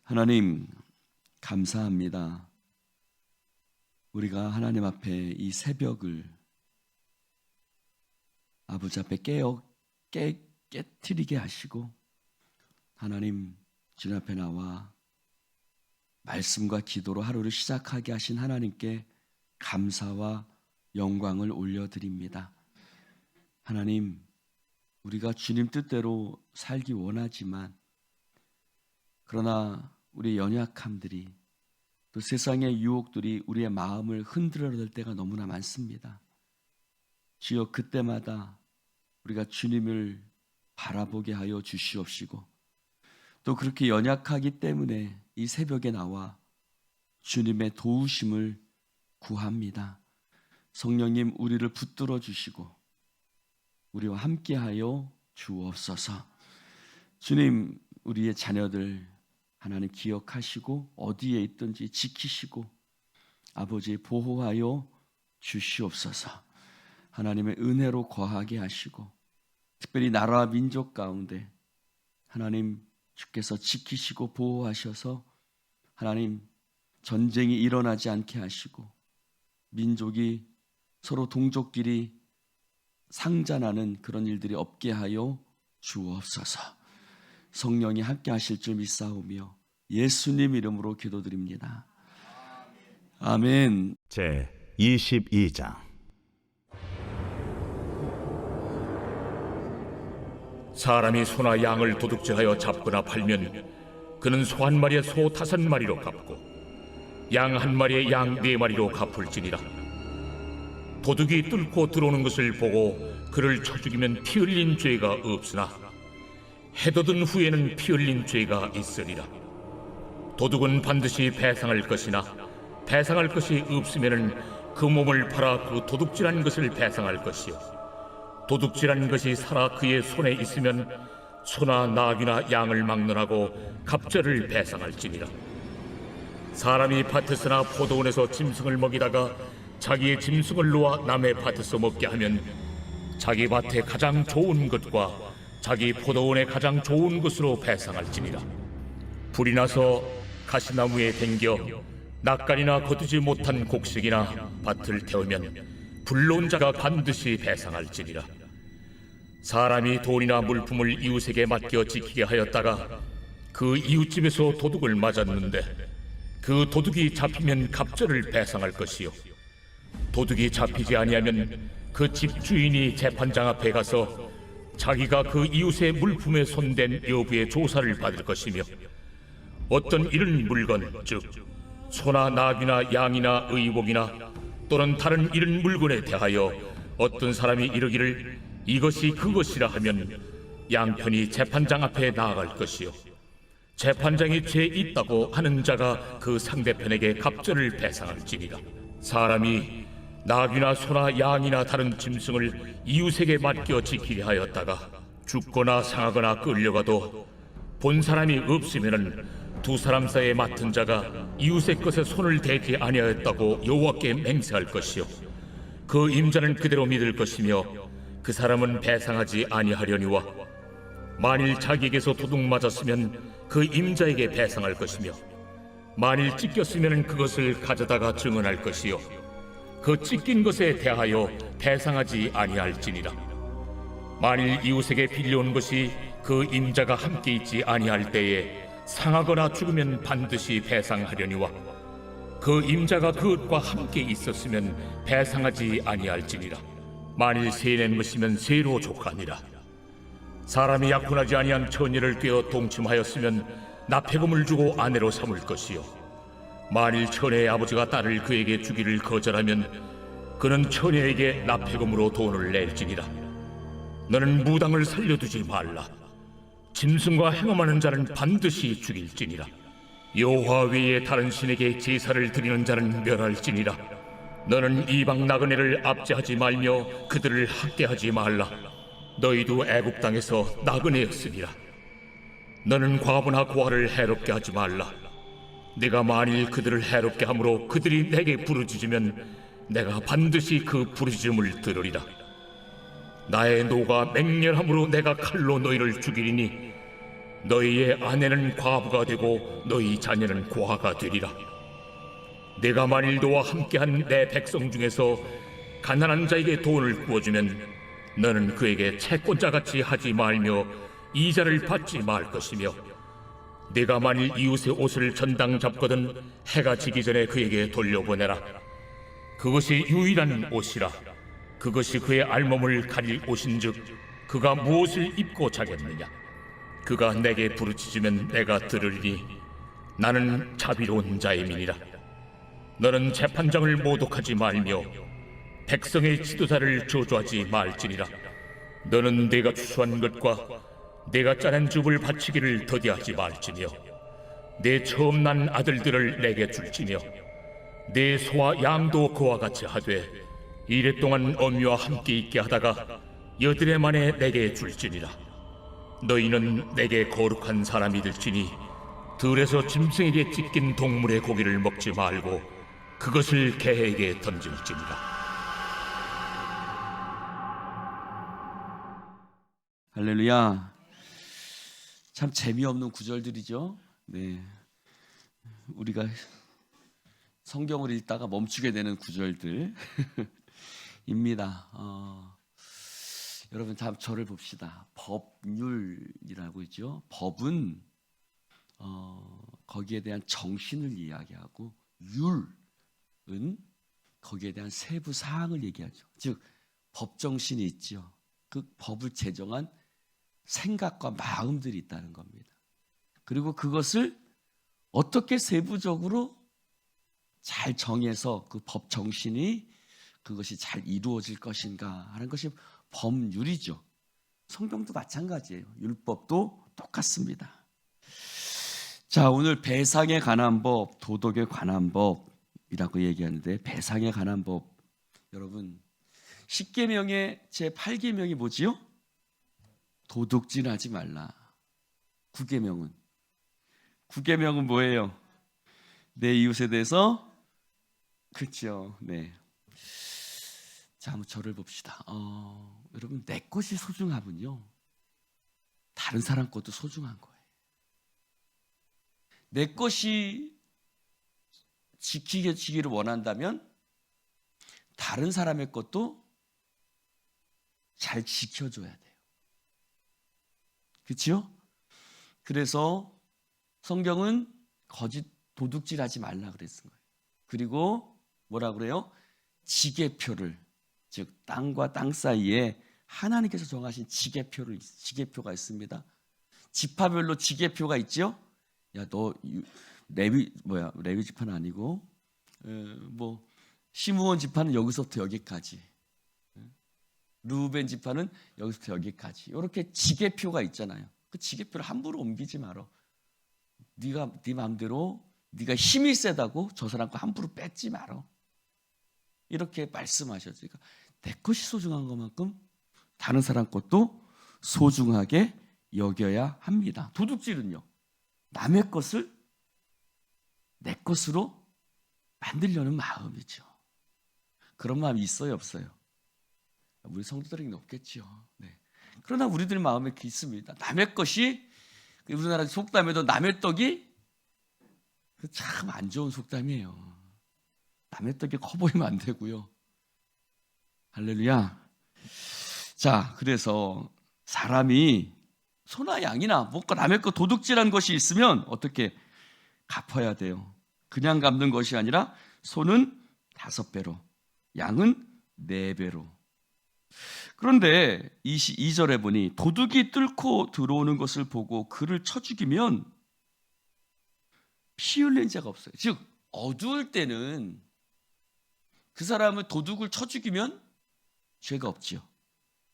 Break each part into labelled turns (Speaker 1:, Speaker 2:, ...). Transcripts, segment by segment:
Speaker 1: 하나님, 감사합니다. 우리가 하나님 앞에 이 새벽을 아버지 앞에 깨트리게 하시고 하나님 주님 앞에 나와 말씀과 기도로 하루를 시작하게 하신 하나님께 감사와 영광을 올려드립니다. 하나님, 우리가 주님 뜻대로 살기 원하지만 그러나 우리의 연약함들이 또 세상의 유혹들이 우리의 마음을 흔들어낼 때가 너무나 많습니다. 주여, 그때마다 우리가 주님을 바라보게 하여 주시옵시고 또 그렇게 연약하기 때문에 이 새벽에 나와 주님의 도우심을 구합니다. 성령님, 우리를 붙들어 주시고 우리와 함께하여 주옵소서. 주님, 우리의 자녀들 하나님 기억하시고 어디에 있든지 지키시고 아버지 보호하여 주시옵소서. 하나님의 은혜로 거하게 하시고 특별히 나라와 민족 가운데 하나님 주께서 지키시고 보호하셔서 하나님 전쟁이 일어나지 않게 하시고 민족이 서로 동족끼리 상잔하는 그런 일들이 없게 하여 주옵소서. 성령이 함께 하실 줄 믿사오며 예수님 이름으로 기도드립니다. 아멘.
Speaker 2: 제 22장.
Speaker 3: 사람이 소나 양을 도둑질하여 잡거나 팔면 그는 소 한 마리에 소 5마리로 갚고 양 한 마리에 양 4마리로 갚을지니라. 도둑이 뚫고 들어오는 것을 보고 그를 쳐 죽이면 피 흘린 죄가 없으나 해돋은 후에는 피 흘린 죄가 있으리라. 도둑은 반드시 배상할 것이나 배상할 것이 없으면은 그 몸을 팔아 그 도둑질한 것을 배상할 것이요, 도둑질한 것이 살아 그의 손에 있으면 소나 나귀나 양을 막론하고 갑절을 배상할지니라. 사람이 밭에서나 포도원에서 짐승을 먹이다가 자기의 짐승을 놓아 남의 밭에서 먹게 하면 자기 밭에 가장 좋은 것과 자기 포도원에 가장 좋은 것으로 배상할지니라. 불이 나서 가시나무에 댕겨 낯간이나 거두지 못한 곡식이나 밭을 태우면 불러온 자가 반드시 배상할지니라. 사람이 돈이나 물품을 이웃에게 맡겨 지키게 하였다가 그 이웃집에서 도둑을 맞았는데 그 도둑이 잡히면 갑절을 배상할 것이요, 도둑이 잡히지 아니하면 그 집주인이 재판장 앞에 가서 자기가 그 이웃의 물품에 손댄 여부의 조사를 받을 것이며, 어떤 이런 물건 즉 소나 나귀나 양이나 의복이나 또는 다른 이런 물건에 대하여 어떤 사람이 이르기를 이것이 그것이라 하면 양편이 재판장 앞에 나아갈 것이요, 재판장이 죄 있다고 하는 자가 그 상대편에게 갑절을 배상할지니라. 사람이 나귀나 소나 양이나 다른 짐승을 이웃에게 맡겨 지키게 하였다가 죽거나 상하거나 끌려가도 본 사람이 없으면은 두 사람 사이에 맡은 자가 이웃의 것에 손을 대지 아니하였다고 여호와께 맹세할 것이요, 그 임자는 그대로 믿을 것이며 그 사람은 배상하지 아니하려니와, 만일 자기에게서 도둑 맞았으면 그 임자에게 배상할 것이며 만일 찢겼으면 그것을 가져다가 증언할 것이요, 그 찢긴 것에 대하여 배상하지 아니할지니라. 만일 이웃에게 빌려온 것이 그 임자가 함께 있지 아니할 때에 상하거나 죽으면 반드시 배상하려니와, 그 임자가 그것과 함께 있었으면 배상하지 아니할지니라. 만일 세낸 것이면 세로 족하니라. 사람이 약혼하지 아니한 처녀를 꿰어 동침하였으면 납폐금을 주고 아내로 삼을 것이요, 만일 처녀의 아버지가 딸을 그에게 주기를 거절하면 그는 처녀에게 납폐금으로 돈을 낼지니라. 너는 무당을 살려두지 말라. 짐승과 행음하는 자는 반드시 죽일지니라. 여호와 외에 다른 신에게 제사를 드리는 자는 멸할지니라. 너는 이방 나그네를 압제하지 말며 그들을 학대하지 말라. 너희도 애굽 땅에서 나그네였으니라. 너는 과부나 고아를 해롭게 하지 말라. 네가 만일 그들을 해롭게 함으로 그들이 내게 부르짖으면 내가 반드시 그 부르짖음을 들으리라. 나의 노가 맹렬함으로 내가 칼로 너희를 죽이리니 너희의 아내는 과부가 되고 너희 자녀는 고아가 되리라. 내가 만일 너와 함께한 내 백성 중에서 가난한 자에게 돈을 구워주면 너는 그에게 채권자같이 하지 말며 이자를 받지 말 것이며, 내가 만일 이웃의 옷을 전당 잡거든 해가 지기 전에 그에게 돌려보내라. 그것이 유일한 옷이라. 그것이 그의 알몸을 가릴 옷인즉 그가 무엇을 입고 자겠느냐. 그가 내게 부르짖으면 내가 들으리니 나는 자비로운 자임이니라. 너는 재판장을 모독하지 말며 백성의 지도자를 저주하지 말지니라. 너는 내가 추수한 것과 내가 짜낸 줍을 바치기를 더디하지 말지며, 내 처음 난 아들들을 내게 줄지며, 내 소와 양도 그와 같이 하되 이랫동안 어미와 함께 있게 하다가 여드레 만에 내게 줄지니라. 너희는 내게 거룩한 사람이 될지니 들에서 짐승에게 찢긴 동물의 고기를 먹지 말고 그것을 개에게 던질지니라.
Speaker 1: 할렐루야. 참 재미없는 구절들이죠. 네, 우리가 성경을 읽다가 멈추게 되는 구절들입니다. 여러분, 다음 절을 봅시다. 법률이라고 있죠. 법은 거기에 대한 정신을 이야기하고, 율은 거기에 대한 세부 사항을 얘기하죠. 즉 법정신이 있죠. 그 법을 제정한 생각과 마음들이 있다는 겁니다. 그리고 그것을 어떻게 세부적으로 잘 정해서 그 법 정신이 그것이 잘 이루어질 것인가 하는 것이 법률이죠. 성경도 마찬가지예요. 율법도 똑같습니다. 자, 오늘 배상에 관한 법, 도덕에 관한 법이라고 얘기하는데, 배상에 관한 법, 여러분 10계명의 제8계명이 뭐지요? 도둑질하지 말라. 9계명은 뭐예요? 내 이웃에 대해서, 그렇죠? 네. 자, 한번 저를 봅시다. 여러분, 내 것이 소중하면요, 다른 사람 것도 소중한 거예요. 내 것이 지키기를 원한다면 다른 사람의 것도 잘 지켜줘야 돼요. 그렇죠? 그래서 성경은 거짓 도둑질하지 말라 그랬은 거예요. 그리고 뭐라 그래요? 지계표를, 즉 땅과 땅 사이에 하나님께서 정하신 지계표가 있습니다. 지파별로 지계표가 있죠. 야, 너 레위 지파는 아니고 시므온 지파는 여기서부터 여기까지, 르우벤 지파는 여기서부터 여기까지, 이렇게 지계표가 있잖아요. 그 지계표를 함부로 옮기지 마라. 네 마음대로, 네가 힘이 세다고 저 사람 거 함부로 뺏지 마라. 이렇게 말씀하셨어요. 그러니까 내 것이 소중한 것만큼 다른 사람 것도 소중하게 여겨야 합니다. 도둑질은요, 남의 것을 내 것으로 만들려는 마음이죠. 그런 마음이 있어요, 없어요? 우리 성도들에게는 없겠죠. 네. 그러나 우리들 마음에 있습니다. 남의 것이, 우리나라 속담에도 남의 떡이 참 안 좋은 속담이에요. 남의 떡이 커 보이면 안 되고요. 할렐루야. 자, 그래서 사람이 소나 양이나 뭔가 남의 것 도둑질한 것이 있으면 어떻게 갚아야 돼요? 그냥 갚는 것이 아니라 소는 5배로, 양은 4배로. 그런데 22절에 보니 도둑이 뚫고 들어오는 것을 보고 그를 쳐 죽이면 피 흘린 자가 없어요. 즉 어두울 때는 그 사람을, 도둑을 쳐 죽이면 죄가 없지요.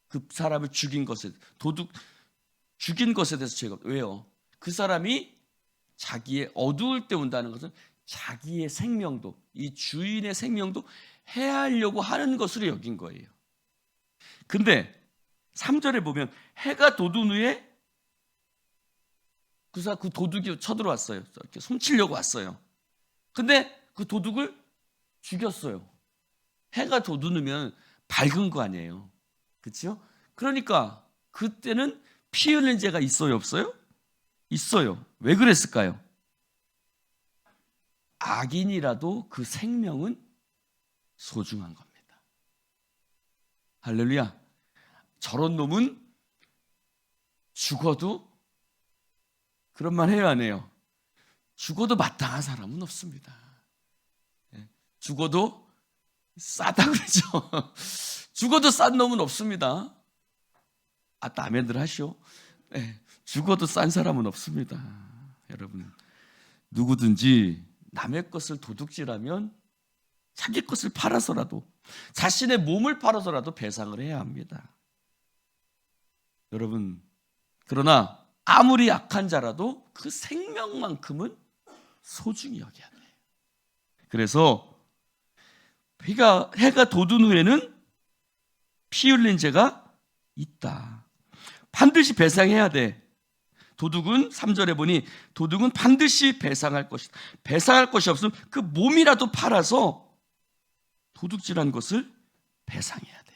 Speaker 1: 그 사람을 죽인 것에, 죽인 것에 대해서 죄가 없어요. 왜요? 그 사람이 자기의 어두울 때 온다는 것은 자기의 생명도, 이 주인의 생명도 해하려고 하는 것으로 여긴 거예요. 근데 3절에 보면 해가 돋은 후에 그 도둑이 쳐들어왔어요. 이렇게 훔치려고 왔어요. 근데 그 도둑을 죽였어요. 해가 돋으면 밝은 거 아니에요. 그렇죠? 그러니까 그때는 피 흘린 죄가 있어요, 없어요? 있어요. 왜 그랬을까요? 악인이라도 그 생명은 소중한 겁니다. 할렐루야. 저런 놈은 죽어도 그런 말 해요, 안 해요? 죽어도 마땅한 사람은 없습니다. 죽어도 싸다 그러죠. 죽어도 싼 놈은 없습니다. 남애들 하시오. 죽어도 싼 사람은 없습니다. 여러분, 누구든지 남의 것을 도둑질하면 자기 것을 팔아서라도, 자신의 몸을 팔아서라도 배상을 해야 합니다. 여러분, 그러나 아무리 약한 자라도 그 생명만큼은 소중히 여겨야 돼요. 그래서 해가 돋은 후에는 피 흘린 죄가 있다. 반드시 배상해야 돼. 도둑은 3절에 보니 도둑은 반드시 배상할 것이다. 배상할 것이 없으면 그 몸이라도 팔아서 도둑질한 것을 배상해야 돼.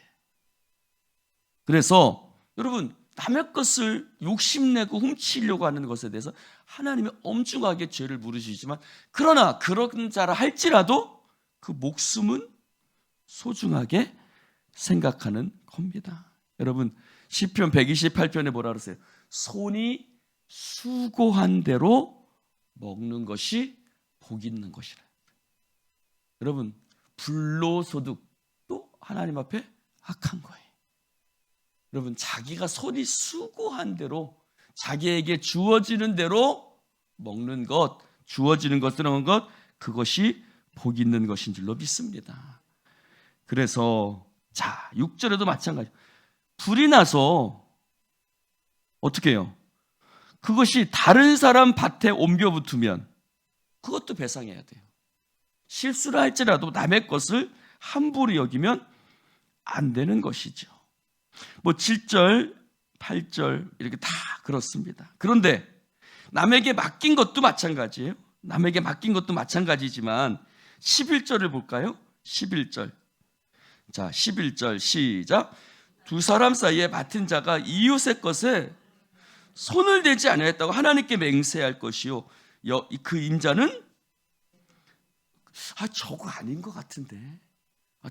Speaker 1: 그래서 여러분, 남의 것을 욕심내고 훔치려고 하는 것에 대해서 하나님이 엄중하게 죄를 물으시지만, 그러나 그런 자라 할지라도 그 목숨은 소중하게 생각하는 겁니다. 여러분, 시편 128편에 뭐라 그러세요? 손이 수고한 대로 먹는 것이 복 있는 것이라. 여러분, 불로소득도 하나님 앞에 악한 거예요. 여러분, 자기가 손이 수고한 대로, 자기에게 주어지는 대로 먹는 것, 주어지는 것들은 것, 그것이 복 있는 것인 줄로 믿습니다. 그래서 6절에도 마찬가지. 불이 나서 어떻게 해요? 그것이 다른 사람 밭에 옮겨 붙으면 그것도 배상해야 돼요. 실수를 할지라도 남의 것을 함부로 여기면 안 되는 것이죠. 7절, 8절 이렇게 다 그렇습니다. 그런데 남에게 맡긴 것도 마찬가지예요. 남에게 맡긴 것도 마찬가지지만 11절을 볼까요? 11절. 11절 시작. 두 사람 사이에 맡은 자가 이웃의 것에 손을 대지 아니하였다고 하나님께 맹세할 것이요. 그 인자는 저거 아닌 것 같은데,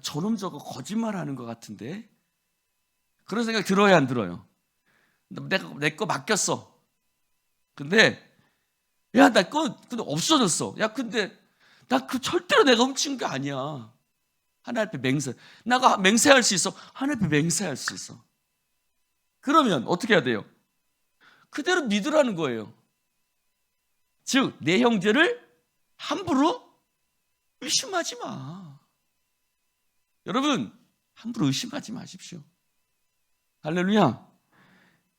Speaker 1: 저놈 저거 거짓말하는 것 같은데, 그런 생각 들어야 안 들어요? 내 거 맡겼어. 근데 나 거 근데 없어졌어. 근데 나 그 절대로 내가 훔친 게 아니야. 하나님 앞에 맹세. 나가 맹세할 수 있어. 하나님 앞에 맹세할 수 있어. 그러면 어떻게 해야 돼요? 그대로 믿으라는 거예요. 즉, 내 형제를 함부로 의심하지 마. 여러분, 함부로 의심하지 마십시오. 할렐루야.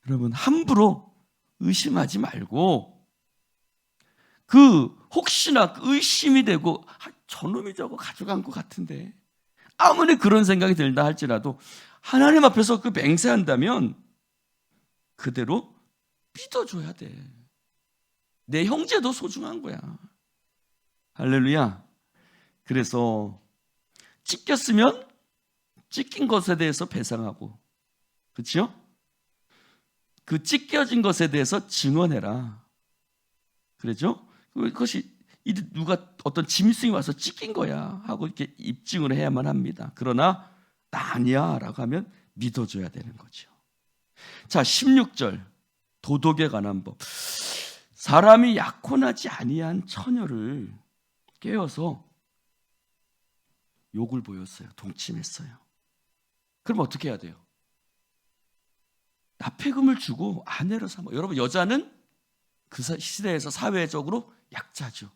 Speaker 1: 여러분, 함부로 의심하지 말고, 혹시나 의심이 되고, 저놈이 저거 가져간 것 같은데, 아무리 그런 생각이 들다 할지라도 하나님 앞에서 그 맹세한다면 그대로 믿어줘야 돼. 내 형제도 소중한 거야. 할렐루야. 그래서 찢겼으면 찢긴 것에 대해서 배상하고, 그렇죠? 그 찢겨진 것에 대해서 증언해라. 그렇죠? 그것이 누가 어떤 짐승이 와서 찢긴 거야 하고 이렇게 입증을 해야만 합니다. 그러나 나 아니야 라고 하면 믿어줘야 되는 거죠. 16절 도덕에 관한 법. 사람이 약혼하지 아니한 처녀를 깨워서 욕을 보였어요. 동침했어요. 그럼 어떻게 해야 돼요? 납폐금을 주고 아내로 삼아. 여러분, 여자는 그 시대에서 사회적으로 약자죠.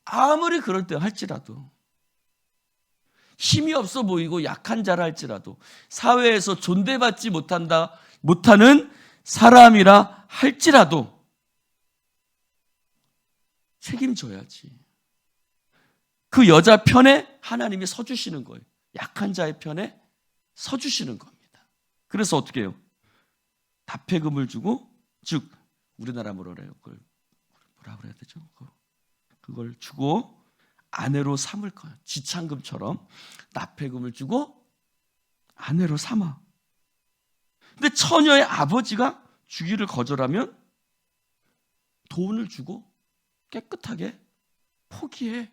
Speaker 1: 아무리 그럴 때 할지라도, 힘이 없어 보이고 약한 자라 할지라도, 사회에서 존대받지 못하는 사람이라 할지라도 책임져야지. 그 여자 편에 하나님이 서주시는 거예요. 약한 자의 편에 서주시는 겁니다. 그래서 어떻게 해요? 납폐금을 주고, 즉 우리나라 뭐라 그래요? 그걸 뭐라 그래야 되죠? 그걸 주고 아내로 삼을 거예요. 지참금처럼 납폐금을 주고 아내로 삼아. 근데 처녀의 아버지가 주기를 거절하면 돈을 주고 깨끗하게 포기해.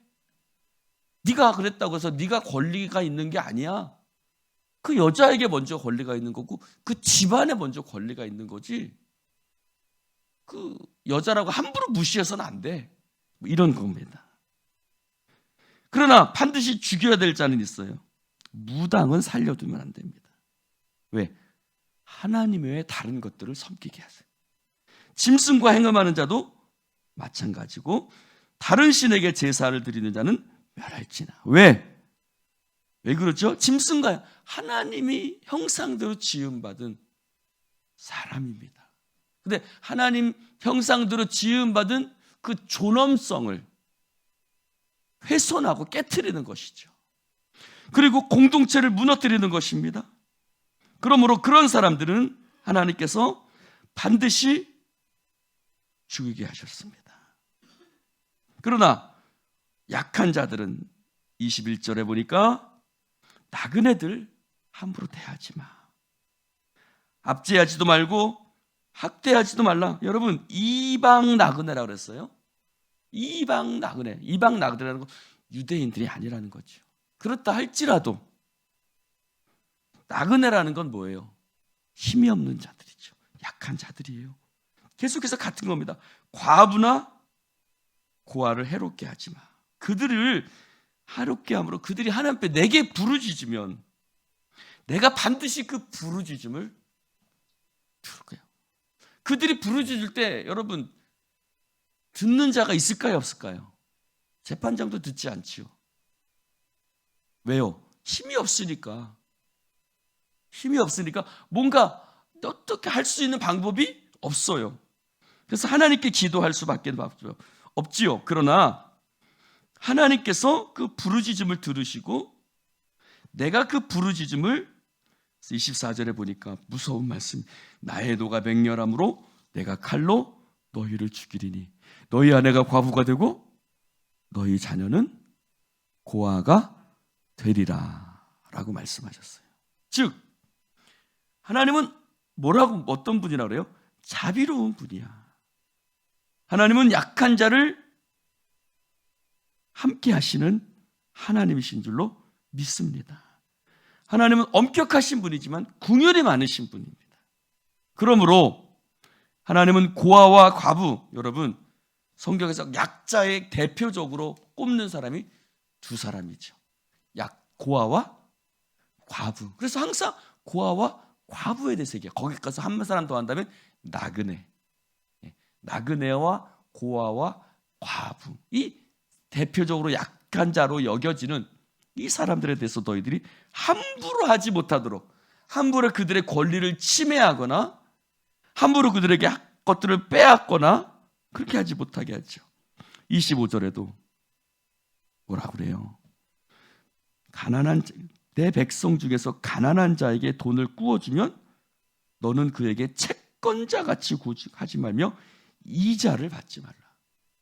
Speaker 1: 네가 그랬다고 해서 네가 권리가 있는 게 아니야. 그 여자에게 먼저 권리가 있는 거고 그 집안에 먼저 권리가 있는 거지. 그 여자라고 함부로 무시해서는 안 돼. 이런 겁니다. 그러나 반드시 죽여야 될 자는 있어요. 무당은 살려두면 안 됩니다. 왜? 하나님 외에 다른 것들을 섬기게 하세요. 짐승과 행음하는 자도 마찬가지고 다른 신에게 제사를 드리는 자는 멸할지나. 왜? 왜 그렇죠? 짐승과 하나님이 형상대로 지음받은 사람입니다. 근데 하나님 형상대로 지음받은 그 존엄성을 훼손하고 깨트리는 것이죠. 그리고 공동체를 무너뜨리는 것입니다. 그러므로 그런 사람들은 하나님께서 반드시 죽이게 하셨습니다. 그러나 약한 자들은 21절에 보니까 나그네들 함부로 대하지 마. 압제하지도 말고 학대하지도 말라. 여러분, 이방 나그네라고 그랬어요. 이방 나그네. 이방 나그네라는 건 유대인들이 아니라는 거죠. 그렇다 할지라도 나그네라는 건 뭐예요? 힘이 없는 자들이죠. 약한 자들이에요. 계속해서 같은 겁니다. 과부나 고아를 해롭게 하지 마. 그들을 해롭게 함으로 그들이 하나님 앞에 내게 부르짖으면 내가 반드시 그 부르짖음을 들을 거예요. 그들이 부르짖을 때 여러분 듣는 자가 있을까요, 없을까요? 재판장도 듣지 않지요. 왜요? 힘이 없으니까. 힘이 없으니까 뭔가 어떻게 할 수 있는 방법이 없어요. 그래서 하나님께 기도할 수밖에 없지요. 그러나 하나님께서 그 부르짖음을 들으시고 내가 그 부르짖음을 24절에 보니까 무서운 말씀. 나의 노가 맹렬함으로 내가 칼로 너희를 죽이리니 너희 아내가 과부가 되고 너희 자녀는 고아가 되리라 라고 말씀하셨어요. 즉 하나님은 뭐라고 어떤 분이라고 그래요? 자비로운 분이야. 하나님은 약한 자를 함께 하시는 하나님이신 줄로 믿습니다. 하나님은 엄격하신 분이지만 궁율이 많으신 분입니다. 그러므로 하나님은 고아와 과부, 여러분 성경에서 약자의 대표적으로 꼽는 사람이 두 사람이죠. 고아와 과부. 그래서 항상 고아와 과부에 대해서 얘기해요. 거기 가서 한 사람 더 한다면 나그네. 나그네와 고아와 과부. 이 대표적으로 약한 자로 여겨지는 이 사람들에 대해서 너희들이 함부로 하지 못하도록, 함부로 그들의 권리를 침해하거나 함부로 그들에게 것들을 빼앗거나 그렇게 하지 못하게 하죠. 25절에도 뭐라고 그래요? 가난한 내 백성 중에서 가난한 자에게 돈을 꾸어주면 너는 그에게 채권자 같이 하지 말며 이자를 받지 말라.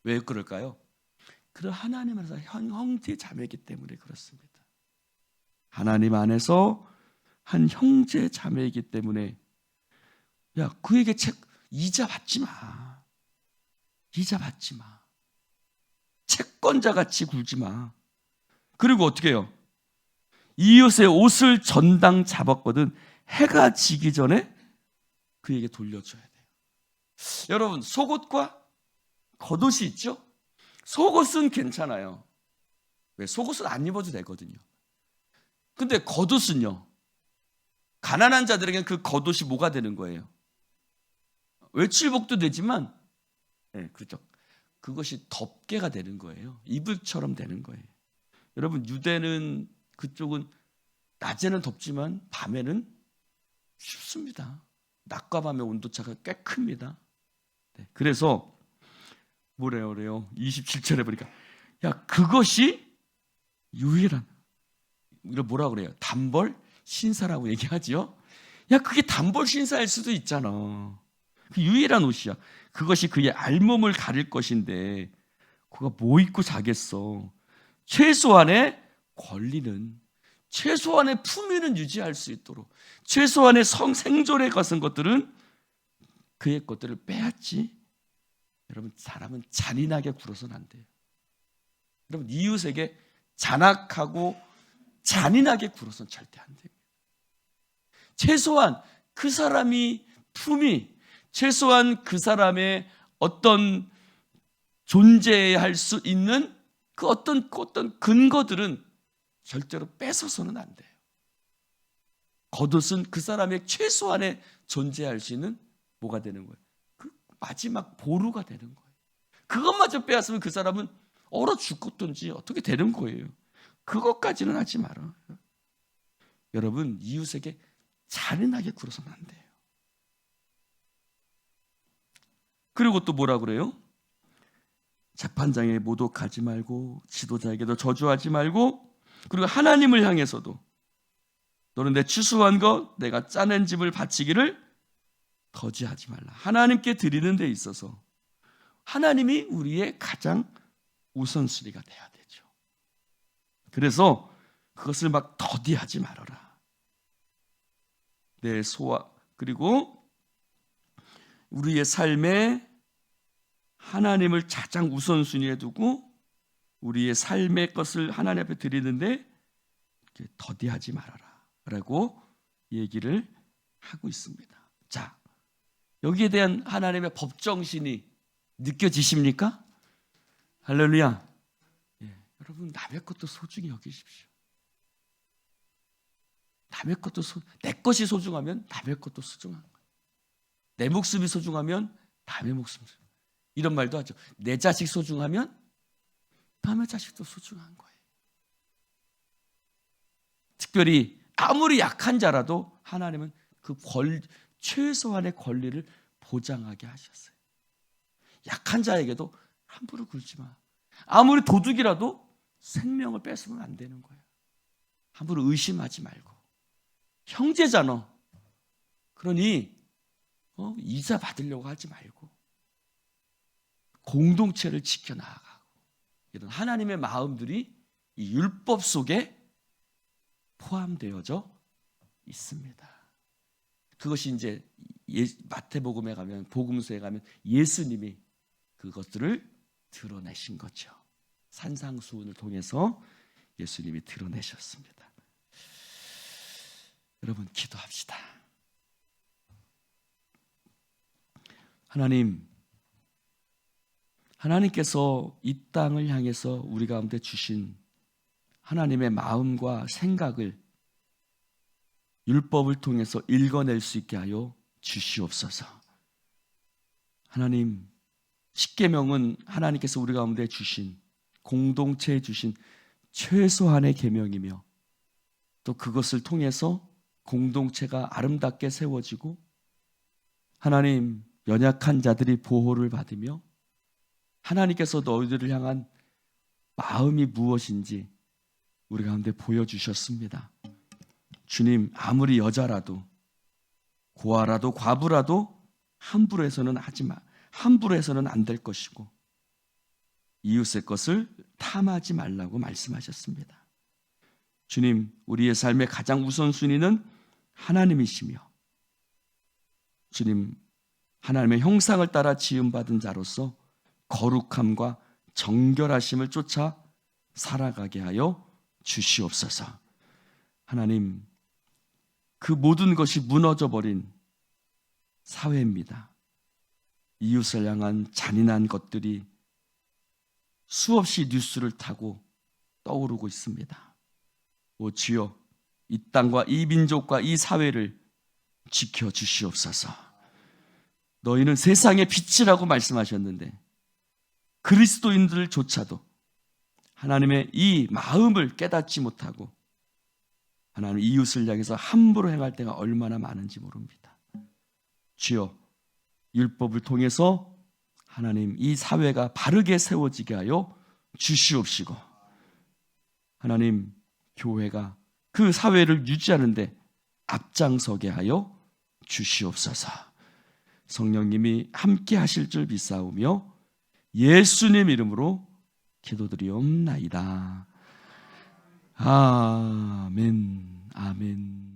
Speaker 1: 왜 그럴까요? 그런 하나님 안에서 형제 자매이기 때문에 그렇습니다. 하나님 안에서 한 형제 자매이기 때문에 야 그에게 이자 받지 마. 이자 받지 마. 채권자 같이 굴지 마. 그리고 어떻게 해요? 이웃의 옷을 전당 잡았거든 해가 지기 전에 그에게 돌려줘야 돼요. 여러분 속옷과 겉옷이 있죠? 속옷은 괜찮아요. 왜? 속옷은 안 입어도 되거든요. 근데 겉옷은요. 가난한 자들에게는 그 겉옷이 뭐가 되는 거예요? 외출복도 되지만 네, 그렇죠. 그것이 덮개가 되는 거예요. 이불처럼 되는 거예요. 여러분 유대는 그쪽은 낮에는 덥지만 밤에는 춥습니다. 낮과 밤의 온도차가 꽤 큽니다. 네, 그래서 뭐래요? 그래요? 27절에 보니까 야 그것이 유일한 이걸 뭐라고 그래요? 단벌 신사라고 얘기하지요. 야 그게 단벌 신사일 수도 있잖아. 그 유일한 옷이야. 그것이 그의 알몸을 가릴 것인데 그가 뭐 입고 자겠어. 최소한의 권리는 최소한의 품위는 유지할 수 있도록 최소한의 생존에 같은 것들은 그의 것들을 빼앗지 여러분, 사람은 잔인하게 굴어서는 안 돼요. 여러분, 이웃에게 잔악하고 잔인하게 굴어서는 절대 안 돼요. 최소한 그 사람이 품위, 최소한 그 사람의 어떤 존재할 수 있는 그 어떤 근거들은 절대로 뺏어서는 안 돼요. 겉옷은 그 사람의 최소한의 존재할 수 있는 뭐가 되는 거예요? 그 마지막 보루가 되는 거예요. 그것마저 빼앗으면 그 사람은 얼어 죽겠든지 어떻게 되는 거예요. 그것까지는 하지 말아요. 여러분, 이웃에게 잔인하게 굴어서는 안 돼요. 그리고 또 뭐라 그래요? 재판장에 모독하지 말고 지도자에게도 저주하지 말고, 그리고 하나님을 향해서도 너는 내 추수한 것 내가 짜낸 집을 바치기를 거지하지 말라. 하나님께 드리는 데 있어서 하나님이 우리의 가장 우선순위가 돼야 되죠. 그래서 그것을 막 더디하지 말아라. 내 소화, 그리고 우리의 삶에 하나님을 가장 우선순위에 두고 우리의 삶의 것을 하나님 앞에 드리는데 더디하지 말아라 라고 얘기를 하고 있습니다. 자, 여기에 대한 하나님의 법정신이 느껴지십니까? 할렐루야. 여러분, 남의 것도 소중히 여기십시오. 남의 것도 내 것이 소중하면 남의 것도 소중한 거예요. 내 목숨이 소중하면 남의 목숨이 소중한 거예요. 이런 말도 하죠. 내 자식 소중하면 남의 자식도 소중한 거예요. 특별히 아무리 약한 자라도 하나님은 그 최소한의 권리를 보장하게 하셨어요. 약한 자에게도 함부로 굴지 마. 아무리 도둑이라도 생명을 뺏으면 안 되는 거예요. 함부로 의심하지 말고. 형제잖아. 그러니 이자 받으려고 하지 말고 공동체를 지켜나가고, 이런 하나님의 마음들이 이 율법 속에 포함되어져 있습니다. 그것이 이제 마태복음에 가면, 복음서에 가면 예수님이 그것들을 드러내신 거죠. 산상수훈을 통해서 예수님이 드러내셨습니다. 여러분, 기도합시다. 하나님께서 이 땅을 향해서 우리 가운데 주신 하나님의 마음과 생각을 율법을 통해서 읽어낼 수 있게 하여 주시옵소서. 하나님, 십계명은 하나님께서 우리 가운데 주신, 공동체에 주신 최소한의 계명이며, 또 그것을 통해서 공동체가 아름답게 세워지고 하나님, 연약한 자들이 보호를 받으며 하나님께서 너희들을 향한 마음이 무엇인지 우리 가운데 보여주셨습니다. 주님, 아무리 여자라도 고아라도 과부라도 함부로 해서는 안 될 것이고 이웃의 것을 탐하지 말라고 말씀하셨습니다. 주님, 우리의 삶의 가장 우선순위는 하나님이시며, 주님, 하나님의 형상을 따라 지음받은 자로서 거룩함과 정결하심을 쫓아 살아가게 하여 주시옵소서. 하나님, 그 모든 것이 무너져버린 사회입니다. 이웃을 향한 잔인한 것들이 수없이 뉴스를 타고 떠오르고 있습니다. 오 주여, 이 땅과 이 민족과 이 사회를 지켜주시옵소서. 너희는 세상의 빛이라고 말씀하셨는데 그리스도인들조차도 하나님의 이 마음을 깨닫지 못하고 하나님 이웃을 향해서 함부로 행할 때가 얼마나 많은지 모릅니다. 주여, 율법을 통해서 하나님 이 사회가 바르게 세워지게 하여 주시옵시고, 하나님 교회가 그 사회를 유지하는데 앞장서게 하여 주시옵소서. 성령님이 함께 하실 줄 믿사오며 예수님 이름으로 기도드리옵나이다. 아멘. 아멘.